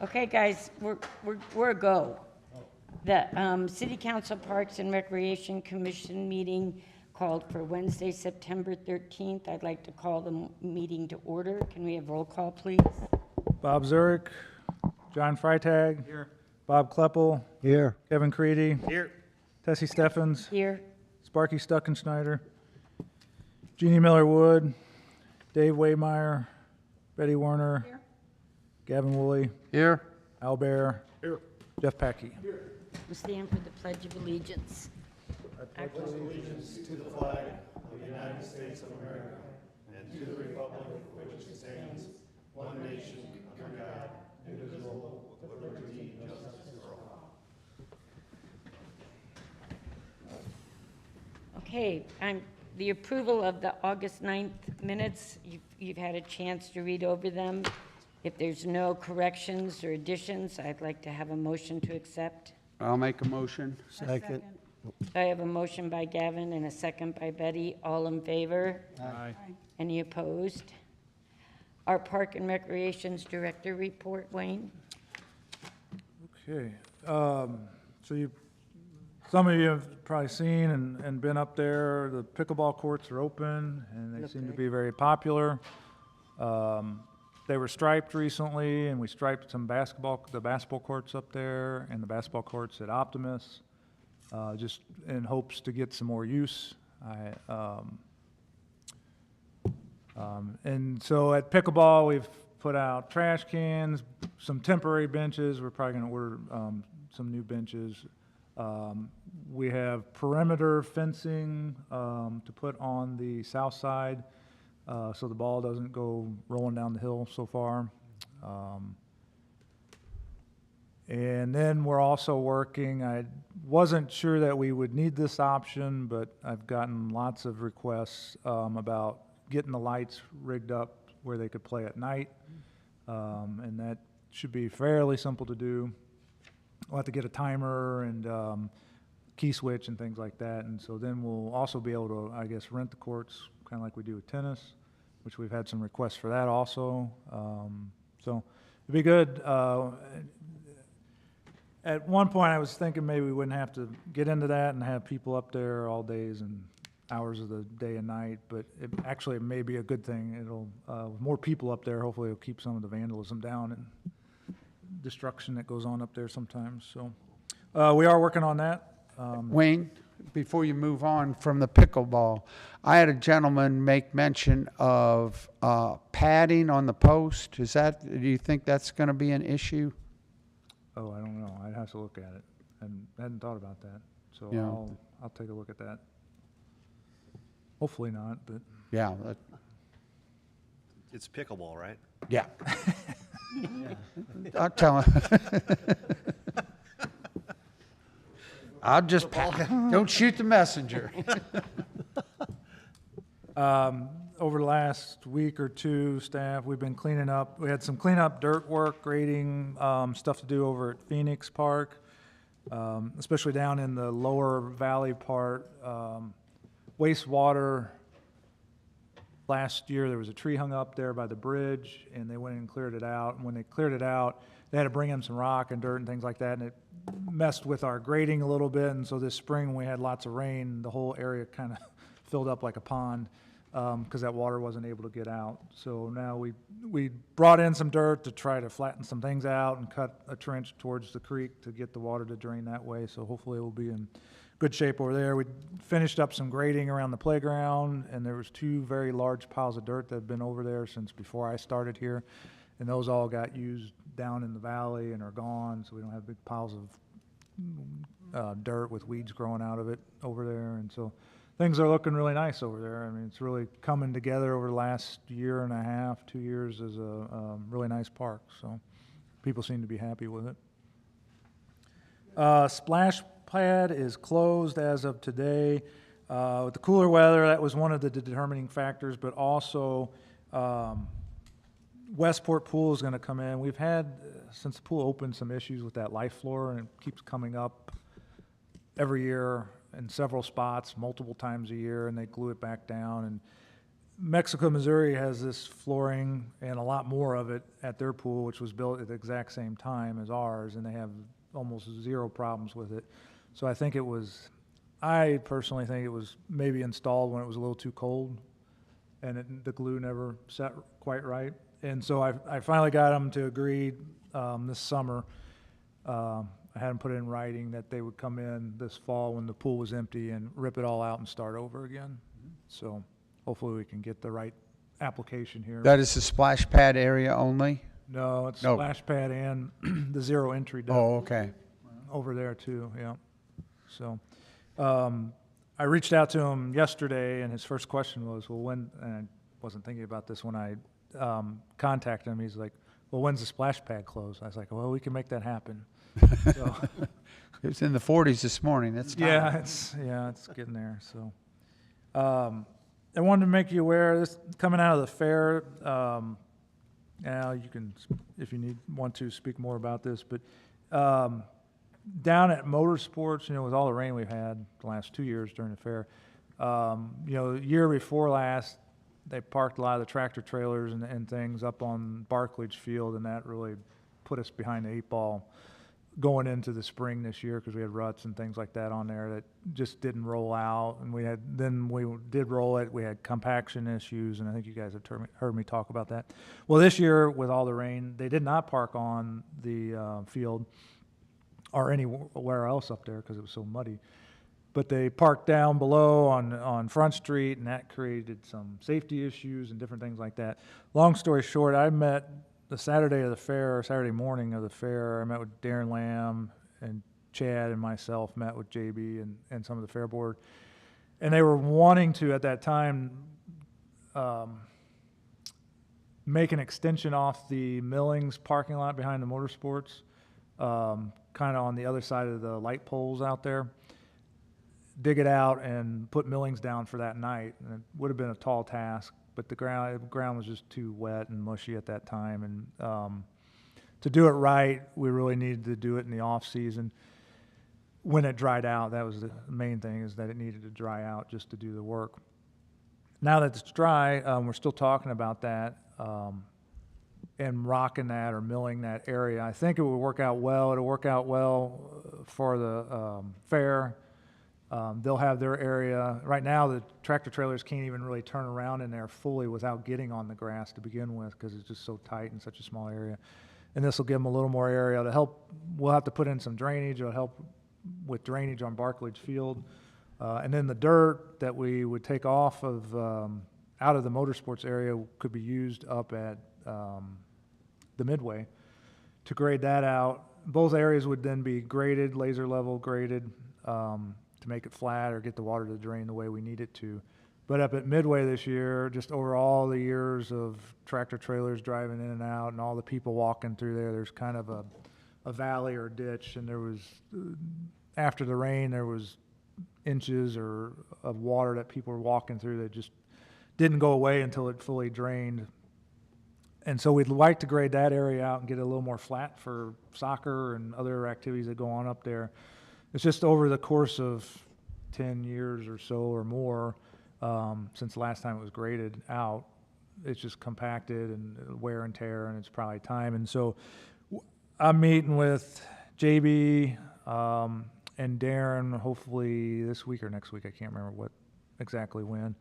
Okay, guys, we're a go. The City Council Parks and Recreation Commission meeting called for Wednesday, September 13th. I'd like to call the meeting to order. Can we have roll call, please? Bob Zurich, John Freitag. Here. Bob Kleppel. Here. Kevin Creedy. Here. Tessie Steffens. Here. Sparky Stuckenschneider. Jeannie Miller-Wood. Dave Waymeyer. Betty Werner. Here. Gavin Woolley. Here. Al Bear. Here. Jeff Packey. We stand for the Pledge of Allegiance. Okay, the approval of the August 9th minutes, you've had a chance to read over them. If there's no corrections or additions, I'd like to have a motion to accept. I'll make a motion. Second. I have a motion by Gavin and a second by Betty. All in favor? Aye. Any opposed? Our Park and Recreations Director report, Wayne? Okay, some of you have probably seen and been up there. The pickleball courts are open and they Look seem to good. be very popular. They were striped recently, and we striped the basketball courts up there and the basketball courts at Optimus, just in hopes to get some more use. And so at pickleball, we've put out trash cans, some temporary benches. We're probably going to order some new benches. We have perimeter fencing to put on the south side, so the ball doesn't go rolling down the hill so far. And then we're also working, I wasn't sure that we would need this option, but I've gotten lots of requests about getting the lights rigged up where they could play at night. And that should be fairly simple to do. We'll have to get a timer and key switch and things like that. And so then we'll also be able to, I guess, rent the courts, kind of like we do with tennis, which we've had some requests for that also. So it'd be good. At one point, I was thinking maybe we wouldn't have to get into that and have people up there all days and hours of the day and night, but it actually may be a good thing. It'll, with more people up there, hopefully it'll keep some of the vandalism down and destruction that goes on up there sometimes. So we are working on that. Wayne, before you move on from the pickleball, I had a gentleman make mention of padding on the post. Do you think that's going to be an issue? Oh, I don't know. I'd have to look at it. And I hadn't thought about that. So Yeah. I'll take a look at that. Hopefully not, but Yeah, It's pickleball, right? yeah. I'll tell him. I'll just, don't shoot the messenger. over the last week or two, staff, we've been cleaning up. We had some cleanup, dirt work, grading, stuff to do over at Phoenix Park, especially down in the lower valley part. Wastewater, last year there was a tree hung up there by the bridge, and they went and cleared it out. And when they cleared it out, they had to bring in some rock and dirt and things like that, and it messed with our grading a little bit. And so this spring, when we had lots of rain, the whole area kind of filled up like a pond because that water wasn't able to get out. So now we brought in some dirt to try to flatten some things out and cut a trench towards the creek to get the water to drain that way. So hopefully it will be in good shape over there. We finished up some grading around the playground, and there was 2 very large piles of dirt that have been over there since before I started here. And those all got used down in the valley and are gone, so we don't have big piles of dirt with weeds growing out of it over there. And so things are looking really nice over there. I mean, it's really coming together over the last year and a half, 2 years as a really nice park. So people seem to be happy with it. Splash pad is closed as of today. With the cooler weather, that was one of the determining factors, but also Westport Pool is going to come in. We've had, since the pool opened, some issues with that life floor, and it keeps coming up every year in several spots, multiple times a year, and they glue it back down. And Mexico, Missouri has this flooring and a lot more of it at their pool, which was built at the exact same time as ours, and they have almost zero problems with it. So I personally think it was maybe installed when it was a little too cold, and the glue never set quite right. And so I finally got them to agree this summer. I had them put it in writing that they would come in this fall when the pool was empty and rip it all out and start over again. So hopefully we can get the right application here. That is the splash pad area only? No, it's No. splash pad and the zero entry duct Oh, okay. over there too, yeah. So, I reached out to him yesterday and his first question was, well, when, and I wasn't thinking about this when I, contacted him. He's like, well, when's the splash pad close? I was like, well, we can make that happen. So, It was in the 40s this morning. That's time. yeah, it's getting there, so. I wanted to make you aware, this, coming out of the fair, now you can, if you want to speak more about this, but, down at Motorsports, with all the rain we've had the last 2 years during the fair, the year before last, they parked a lot of the tractor trailers and things up on Barclage Field, and that really put us behind the 8 ball going into the spring this year because we had ruts and things like that on there that just didn't roll out. And we did roll it. We had compaction issues, and I think you guys have heard me talk about that. Well, this year with all the rain, they did not park on the field or anywhere else up there because it was so muddy. But they parked down below on Front Street, and that created some safety issues and different things like that. Long story short, I met the Saturday of the fair, Saturday morning of the fair. I met with Darren Lamb and Chad and myself, met with JB and some of the fair board. And they were wanting to, at that time, make an extension off the Millings parking lot behind the Motorsports, kind of on the other side of the light poles out there. Dig it out and put Millings down for that night. And it would have been a tall task, but the ground was just too wet and mushy at that time. And to do it right, we really needed to do it in the off season. When it dried out, that was the main thing, is that it needed to dry out just to do the work. Now that it's dry, we're still talking about that and rocking that or milling that area. I think it would work out well. It'll work out well for the fair. They'll have their area. Right now, the tractor trailers can't even really turn around in there fully without getting on the grass to begin with because it's just so tight in such a small area. And this will give them a little more area to help. We'll have to put in some drainage. It'll help with drainage on Barclage Field. And then the dirt that we would take off of out of the Motorsports area could be used up at the Midway to grade that out. Both areas would then be graded, laser level graded, to make it flat or get the water to drain the way we need it to. But up at Midway this year, just over all the years of tractor trailers driving in and out and all the people walking through there, there's kind of a valley or ditch, and there was, after the rain, there was inches of water that people were walking through that just didn't go away until it fully drained. And so we'd like to grade that area out and get it a little more flat for soccer and other activities that go on up there. It's just over the course of 10 years or so or more, since the last time it was graded out, it's just compacted and wear and tear, and it's probably time. And so I'm meeting with JB and Darren hopefully this week or next week. I can't remember exactly when.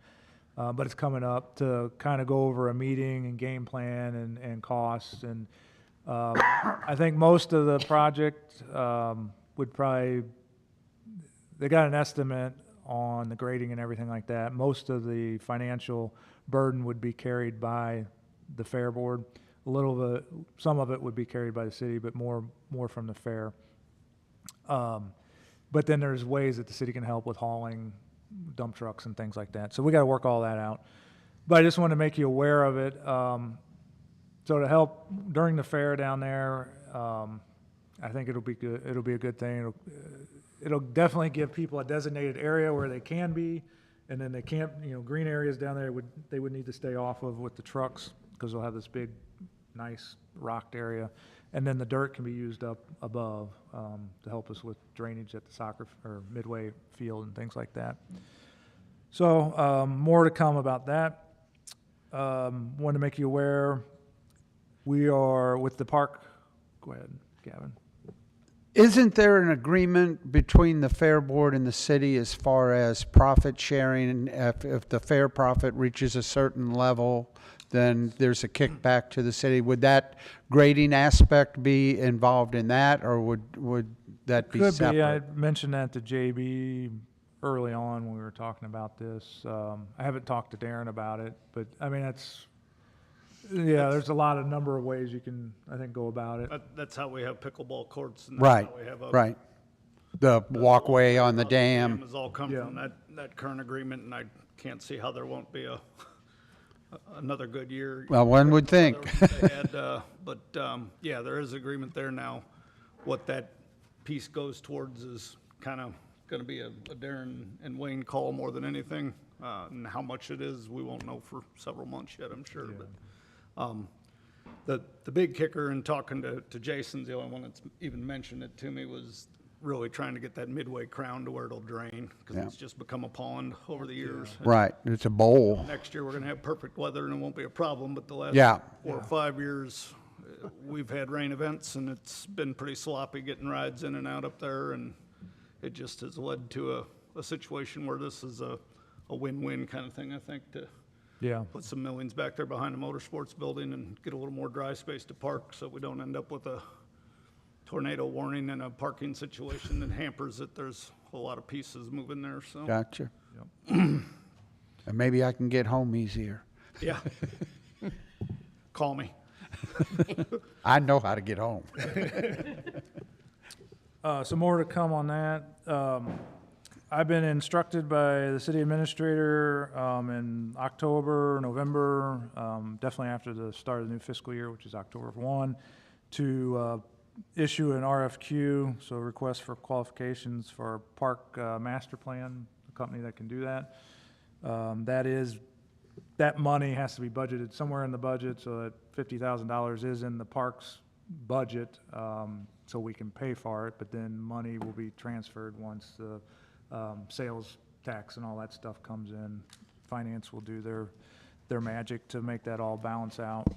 But it's coming up to kind of go over a meeting and game plan and costs. And I think most of the project would probably, they got an estimate on the grading and everything like that. Most of the financial burden would be carried by the fair board. Some of it would be carried by the city, but more from the fair. But then there's ways that the city can help with hauling dump trucks and things like that. So we got to work all that out. But I just want to make you aware of it. So to help during the fair down there, I think it'll be good. It'll be a good thing. It'll definitely give people a designated area where they can be, and then they can't. Green areas down there they would need to stay off of with the trucks because they'll have this big, nice rocked area, and then the dirt can be used up above to help us with drainage at the soccer or Midway field and things like that. So more to come about that. Want to make you aware, we are with the park, go ahead, Gavin. Isn't there an agreement between the Fair Board and the city as far as profit sharing? If the fair profit reaches a certain level, then there's a kickback to the city. Would that grading aspect be involved in that, or would that be Could separate? be, I mentioned that to JB early on when we were talking about this. I haven't talked to Darren about it, but I mean, there's a lot of number of ways you can, I think, go about it. That's how we have pickleball courts, and that's Right, how we have right. The walkway on the dam. Has all come Yeah. from that current agreement, and I can't see how there won't be another good year. Well, one would think. They had, yeah, there is agreement there now. What that piece goes towards is kind of going to be a Darren and Wayne call more than anything. And how much it is, we won't know for several months yet, I'm sure. But the big kicker in talking to Jason's the only one that's even mentioned it to me was really trying to get that midway crown to where it'll drain, because Yeah. it's just become a pond over the years. Right, it's a bowl. Next year, we're gonna have perfect weather and it won't be a problem, but the last Yeah. 4 or 5 years, we've had rain events and it's been pretty sloppy getting rides in and out up there, and it just has led to a situation where this is a win-win kind of thing, I think, to Yeah, put some millings back there behind the motorsports building and get a little more dry space to park, so we don't end up with a tornado warning and a parking situation that hampers it. There's a lot of pieces moving there, so, Gotcha. And maybe I can get home easier. yeah. Call me. I know how to get home. some more to come on that. I've been instructed by the city administrator in October, November, definitely after the start of the new fiscal year, which is October 1, to issue an RFQ, so a request for qualifications for our park master plan, a company that can do that. That money has to be budgeted somewhere in the budget, so that $50,000 is in the parks budget, so we can pay for it, but then money will be transferred once the sales tax and all that stuff comes in. Finance will do their magic to make that all balance out.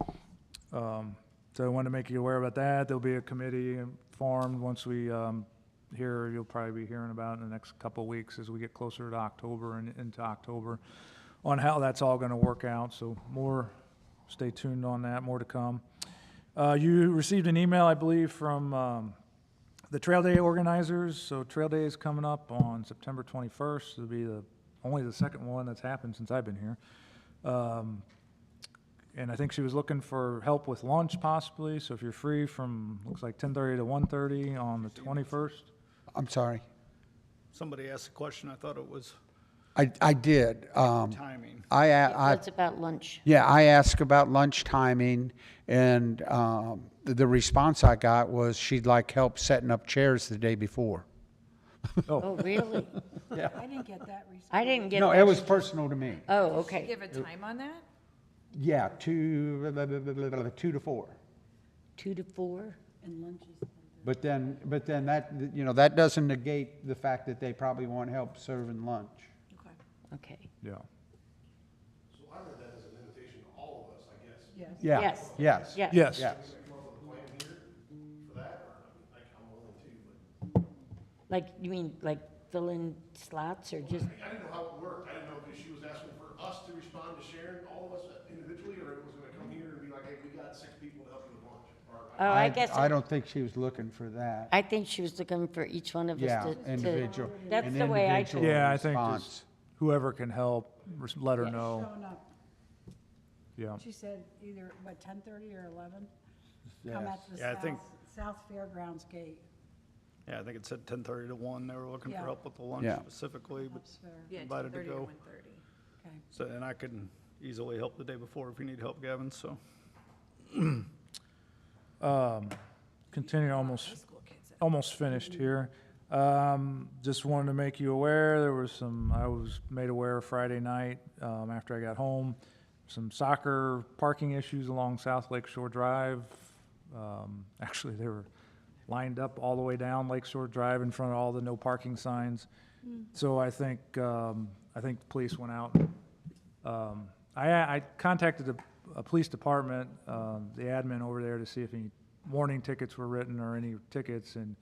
So I wanted to make you aware about that. There'll be a committee formed once we you'll probably be hearing about in the next couple of weeks as we get closer to October and into October on how that's all going to work out. So stay tuned on that, more to come. You received an email, I believe, from the Trail Day organizers. So Trail Day is coming up on September 21st. It'll be only the second one that's happened since I've been here. And I think she was looking for help with lunch possibly. So if you're free from, looks like 10:30 to 1:30 on the 21st. I'm sorry. Somebody asked a question, I thought it was I did. timing. That's about lunch. Yeah, I asked about lunch timing, and the response I got was she'd like help setting up chairs the day before. Oh, really? I didn't get that response. I didn't get No, that. it was personal to me. Oh, okay. Give a time on that? Yeah, 2 to 4. 2 to 4? And lunch is. But then that, that doesn't negate the fact that they probably want help serving lunch. Okay. Okay. Yeah. So I read that as an invitation to all of us, I guess. Yes. Yeah. Yes. Yes. Yes. Yes. Yes. Can we come up with a plan here for that, or, I mean, like, I'm willing to, but Like, you mean, like fill in slots or just, I didn't know how it worked. I didn't know if she was asking for us to respond to Sharon, all of us individually, or it was gonna come here and be like, hey, we got 6 people to help you with lunch, or. oh, I guess, I don't think she was looking for that. I think she was looking for each one of us Yeah, to. individual. That's an the way I individual took it. Yeah, I think response. just whoever can help, let her Yes. know. Showing up. Yeah. She said either, 10:30 or 11? Yes. Come at the Yeah, I think- South Fairgrounds gate. Yeah, I think it said 10:30 to 1. They were looking for Yeah. help with the lunch Yeah. specifically, but That's fair. Yeah, invited to 10:30 go. 1:30. Okay. So, and I can easily help the day before if you need help, Gavin, so. Continue High school kids. almost finished here. Just wanted to make you aware, I was made aware Friday night, after I got home, some soccer parking issues along South Lake Shore Drive. Actually, they were lined up all the way down Lake Shore Drive in front of all the no parking signs. So I think the police went out, I contacted a police department, the admin over there, to see if any warning tickets were written or any tickets, and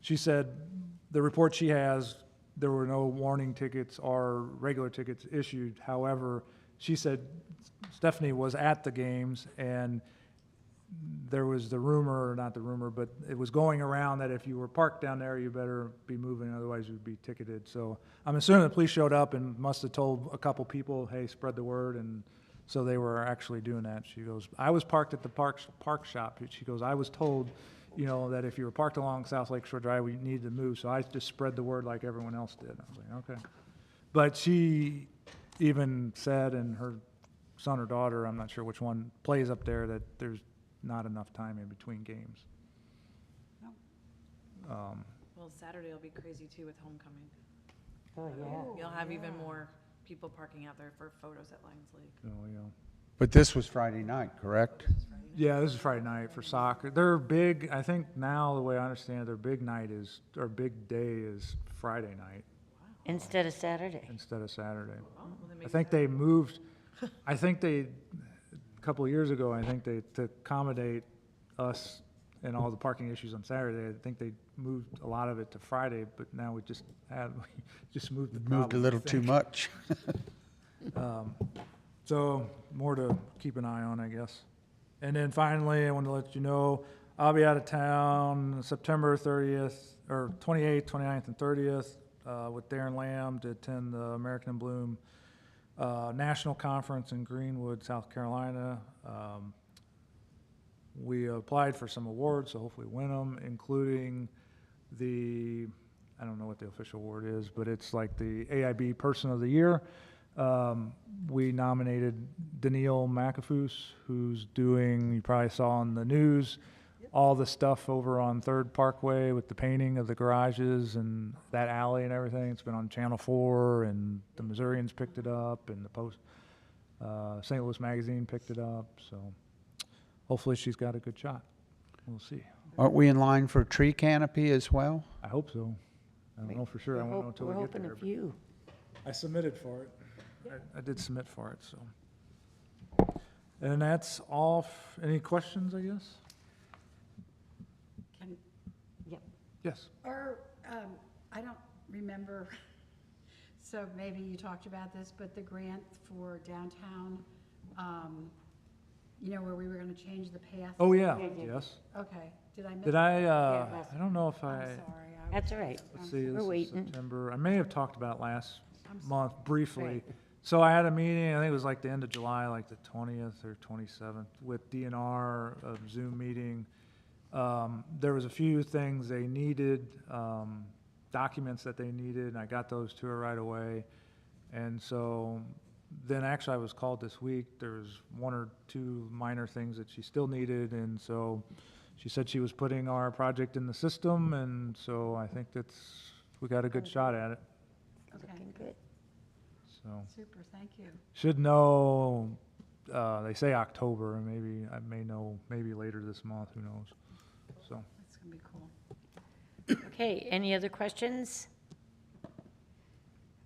she said the report she has, there were no warning tickets or regular tickets issued. However, she said Stephanie was at the games, and there was the rumor, or not the rumor, but it was going around that if you were parked down there, you better be moving, otherwise you'd be ticketed. So I'm assuming the police showed up and must have told a couple people, hey, spread the word, and so they were actually doing that. She goes, I was parked at the park shop. She goes, I was told, you know, that if you were parked along South Lake Shore Drive, we needed to move, so I just spread the word like everyone else did. I was like, okay. But she even said, and her son or daughter, I'm not sure which one, plays up there, that there's not enough time in between games. Well, Saturday will be crazy too with homecoming. Oh, yeah. You'll have even more people parking out there for photos at Lions Lake. So, yeah. But this was Friday night, correct? Yeah, this is Friday night for soccer. Their big, I think now, the way I understand it, their big night is, or big day is Friday night Instead of Saturday. instead of Saturday. Well, then I maybe think they moved, I think they, a couple of years ago, I think they, to accommodate us and all the parking issues on Saturday, I think they moved a lot of it to Friday, but now we just had, we just moved the problem. Moved a little I too think. much. So more to keep an eye on, I guess. And then finally, I want to let you know, I'll be out of town September 30th, or 28th, 29th, and 30th, with Darren Lamb to attend the American in Bloom National Conference in Greenwood, South Carolina. We applied for some awards, so hopefully win them, including the, I don't know what the official award is, but it's like the AIB Person of the Year. We nominated Daniil Macafus, who's doing, you probably saw on the news, all the stuff over on Third Parkway with the painting of the garages and that alley and everything. It's been on Channel 4, and the Missourians picked it up, and the Post, St. Louis Magazine picked it up, so hopefully she's got a good shot. We'll see. Aren't we in line for tree canopy as well? I hope so. I don't know for sure. I won't know until We're we get hoping there. of you. I submitted for it. I did submit for it, so. And that's all. Any questions, I guess? Can, Yes. or, I don't remember, so maybe you talked about this, but the grant for downtown, you know, where we were gonna change the path? Oh, yeah, Yeah. yes. Okay, did I miss? Did I, last- I don't know if I'm I, sorry. That's all right. let's see, We're this is waiting. September. I may have talked about last I'm s- month briefly. Right. So I had a meeting, I think it was like the end of July, like the 20th or 27th, with DNR, a Zoom meeting. There was a few things they needed, documents that they needed, and I got those to her right away. And so then actually I was called this week. There was one or two minor things that she still needed, and so she said she was putting our project in the system, and so I think we got a good shot at it, Okay, Looking good. so. super, thank you. Should know, they say October, and maybe, I may know, maybe later this month, who knows, so. That's gonna be cool. Okay, any other questions?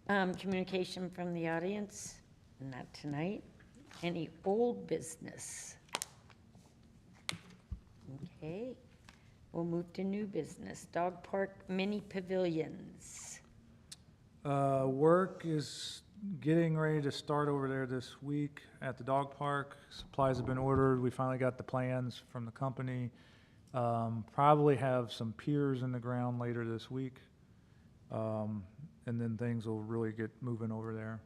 Communication from the audience? Not tonight. Any old business? Okay, we'll move to new business. Dog park mini pavilions. Work is getting ready to start over there this week at the dog park. Supplies have been ordered. We finally got the plans from the company. Probably have some piers in the ground later this week. And then things will really get moving over there.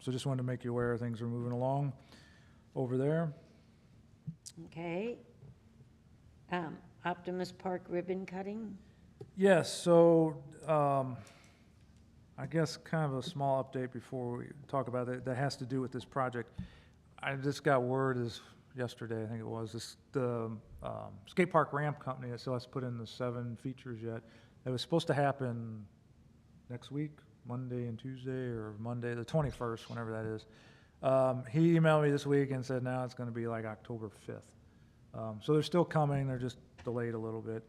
So just wanted to make you aware things are moving along over there. Okay. Optimus Park ribbon cutting? Yes, so, I guess kind of a small update before we talk about it, that has to do with this project. I just got word yesterday, I think it was, the skate park ramp company that still has to put in the 7 features yet. It was supposed to happen next week, Monday and Tuesday, or Monday, the 21st, whenever that is. He emailed me this week and said now it's gonna be like October 5th. So they're still coming, they're just delayed a little bit.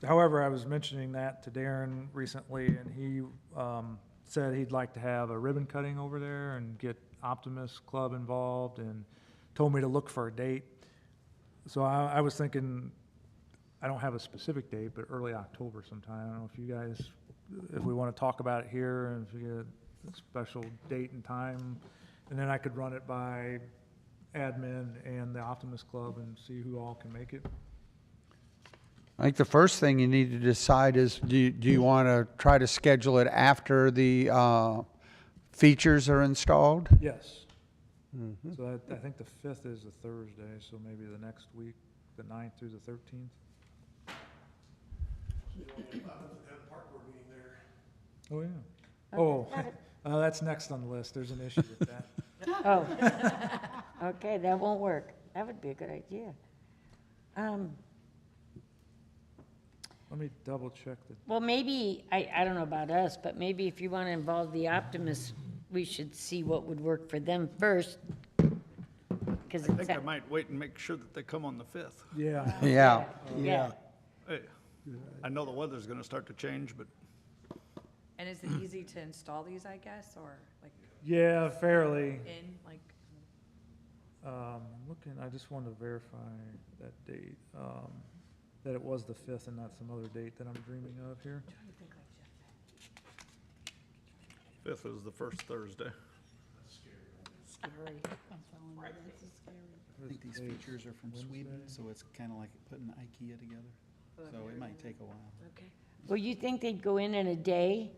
However, I was mentioning that to Darren recently, and he said he'd like to have a ribbon cutting over there and get Optimist Club involved, and told me to look for a date. So I was thinking, I don't have a specific date, but early October sometime. I don't know if you guys, if we want to talk about it here, and if you get a special date and time, and then I could run it by admin and the Optimist Club and see who all can make it. I think the first thing you need to decide is, do you want to try to schedule it after the features are installed? Yes. So I think the 5th is a Thursday, so maybe the next week, the 9th through the 13th. You want to have a park board meeting there. Oh, yeah. Oh, that's next on the list. There's an issue with that. Oh, okay, that won't work. That would be a good idea. Let me double check the, Well, maybe, I don't know about us, but maybe if you want to involve the Optimists, we should see what would work for them first. Because I it's, think I might wait and make sure that they come on the 5th. yeah. Yeah. yeah. Hey, I know the weather's gonna start to change, but And is it easy to install these, I guess, or like Yeah, fairly. in, like, Looking, I just wanted to verify that date, that it was the 5th and not some other date that I'm dreaming of here. 5th is the first Thursday. Scary. I'm telling you, this is scary. I think these features are from Sweden, so it's kind of like putting IKEA together. So it might take a while. Well, you think they'd go in a day?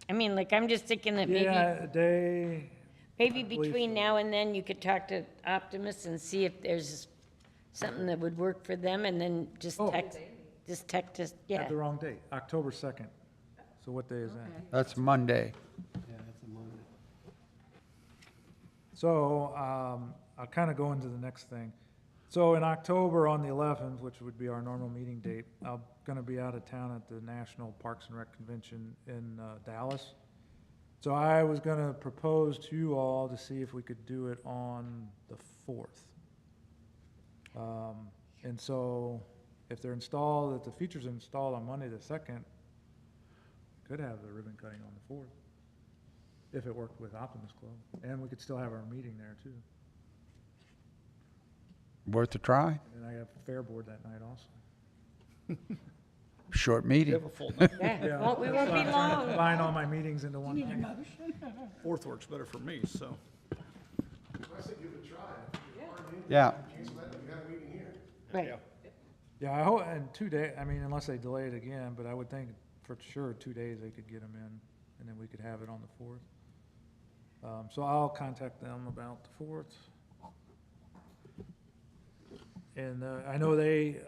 I mean, like, I'm just thinking that maybe, Yeah, a day, maybe I believe between so. now and then, you could talk to Optimists and see if there's something that would work for them, and then just Oh. text us, had yeah. the wrong date, October 2nd. So what day is that? Okay. That's Monday. Yeah, that's a Monday. So, I'll kind of go into the next thing. So in October on the 11th, which would be our normal meeting date, I'm going to be out of town at the National Parks and Rec Convention in Dallas. So I was going to propose to you all to see if we could do it on the 4th. And so if they're installed, if the features are installed on Monday the 2nd, we could have the ribbon cutting on the 4th, if it worked with Optimist Club. And we could still have our meeting there too. Worth a try. And I have Fair Board that night also. Short We meeting. have a full night. Yeah, well, we won't be I'm trying to long. combine all my meetings into one thing. 4th works better for me, so. I say give it a try. If you're hard in, Yeah. cancel that, and you have a meeting here. Right, Yeah, I hope, and 2 days, I mean, unless they delay it again, but I would think for sure 2 days they could get them in, and then we could have it on the 4th. So I'll contact them about the 4th. And I know they,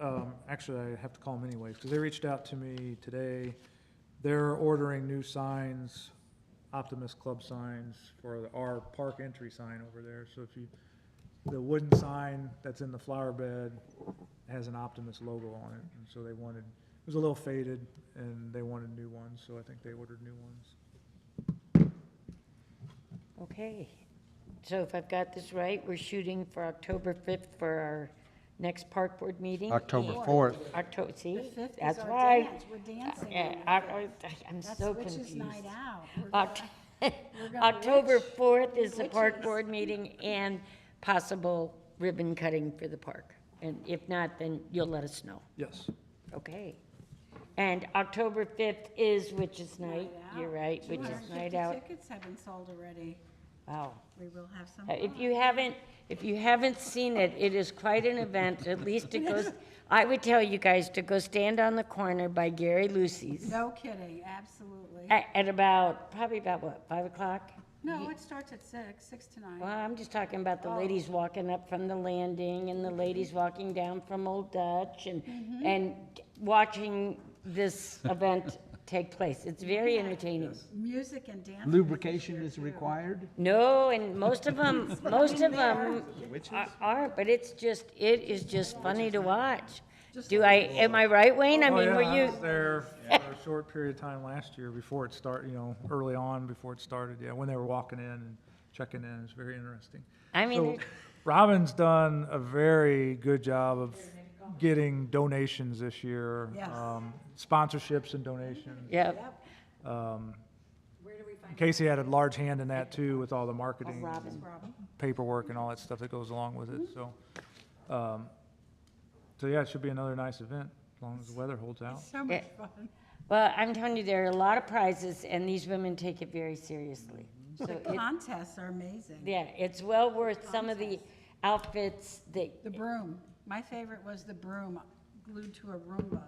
actually, I have to call them anyways, because they reached out to me today. They're ordering new signs, Optimist Club signs for our park entry sign over there. So if you, the wooden sign that's in the flower bed has an Optimist logo on it. And so they wanted, it was a little faded, and they wanted new ones, so I think they ordered new ones. okay. So if I've got this right, we're shooting for October 5th for our next park board meeting. October and- 4th. October, see? The 5th is That's our why. dance. We're dancing. Yeah, I'm That's so Witch's confused. Night Out. We're Oct- gonna- we're gonna October witch. 4th is the park Witches. board meeting and possible ribbon cutting for the park. And if not, then you'll let us know. Yes. Okay. And October 5th is Witches' Night. Night You're Out. right, Witches' 250 Night Out. tickets have been sold already. Wow. We will have some. If more. you haven't seen it, it is quite an event. At least it goes, I would tell you guys to go stand on the corner by Gary Lucy's No kidding, absolutely. at about, probably about what, 5 o'clock? No, it starts at 6 to 9. Well, I'm just talking about the ladies walking up from the landing and the ladies walking down from Old Dutch and watching this event take place. It's very entertaining. Music and dance. Lubrication is required? No, and most of them aren't, but it is just funny to watch. Am I right, Wayne? I Oh, mean, yeah, were I you? was there for a short period of time last year before it started, early on before it started, yeah, when they were walking in and checking in. It's very interesting. I mean, So Robin's done a very good job of getting donations this year. Yes. Sponsorships and donations. yeah, Um, where do we find Casey had a large hand in that too, with all the marketing, Robin. paperwork and all that stuff that goes along with it, so. So yeah, it should be another nice event, as long as the weather holds out. So much fun. Well, I'm telling you, there are a lot of prizes, and these women take it very seriously. So The it, contests are amazing. yeah, it's well worth some of the outfits that, The broom. My favorite was the broom glued to a Roomba,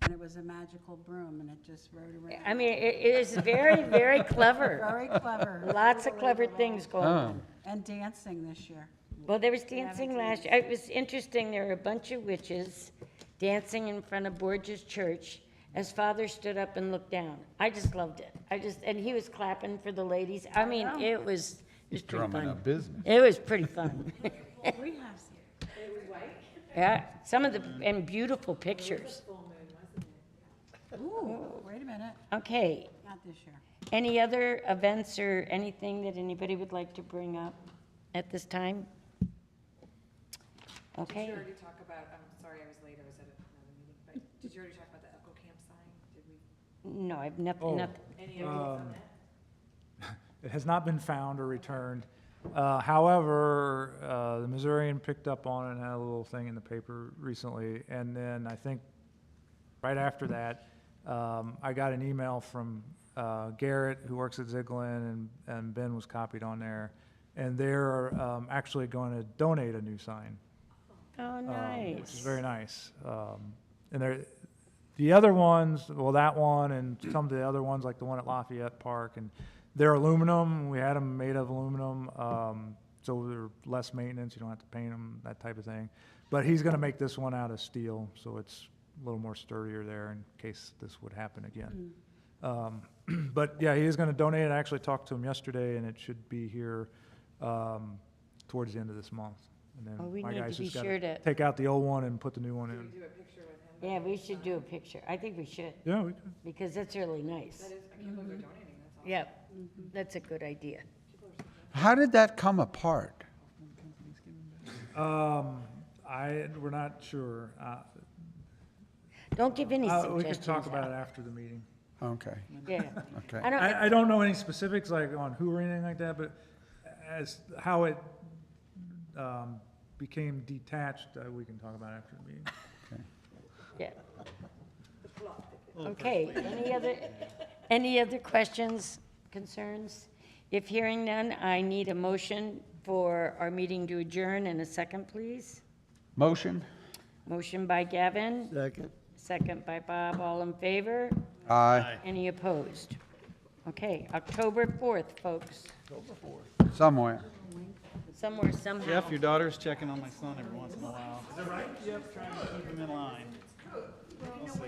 and it was a magical broom, and it just rode around. I mean, it is very, very clever. Very clever. Lots of clever things going on. And dancing this year. Well, there was dancing last year. It was interesting, there were a bunch of witches dancing in front of Borges Church as Father stood up and looked down. I just loved it. And he was clapping for the ladies. I mean, it was pretty fun. business. It was pretty fun. We have, Yeah, some of the, and beautiful pictures. ooh, wait a minute, Okay, not this year. any other events or anything that anybody would like to bring up at this time? Did Okay, you already talk about, I'm sorry I was late, I was at another meeting, but did you already talk about the Echo Camp sign? Did we, no, I've nothing, nothing. any updates on that? It has not been found or returned. However, the Missourian picked up on it and had a little thing in the paper recently. And then I think right after that, I got an email from Garrett, who works at Zigglin, and Ben was copied on there. And they're actually going to donate a new sign. Oh, Which is nice. very nice. And the other ones, well, that one and some of the other ones, like the one at Lafayette Park, and they're aluminum. We had them made of aluminum, so they're less maintenance. You don't have to paint them, that type of thing. But he's going to make this one out of steel, so it's a little more sturdier there in case this would happen again. But yeah, he is going to donate it. I actually talked to him yesterday, and it should be here towards the end of this month. And then Oh, we my need to guys be just gotta sure to- take out the old one and put the new one in. Do a picture with him? Yeah, we should do a picture. I think we should, Yeah, we can. because that's really nice. That is, I can't believe they're donating, that's awesome. Yeah, that's a good idea. How did that come apart? We're not sure. Don't give any We suggestions. could talk about out. it after the meeting. Okay, Yeah. okay. I don't, I don't know any specifics like on who or anything like that, but as how it became detached, we can talk about it after the meeting. yeah. Okay, any other questions, concerns? If hearing none, I need a motion for our meeting to adjourn, and a second, please. Motion? Motion by Gavin. Second. Second by Bob, all in favor? Aye, Any opposed? Okay, October 4th, folks, somewhere. somewhere, somehow. Jeff, your daughter's checking on my son every once in a while. Is that right? Yep, trying to keep him in line. We'll see.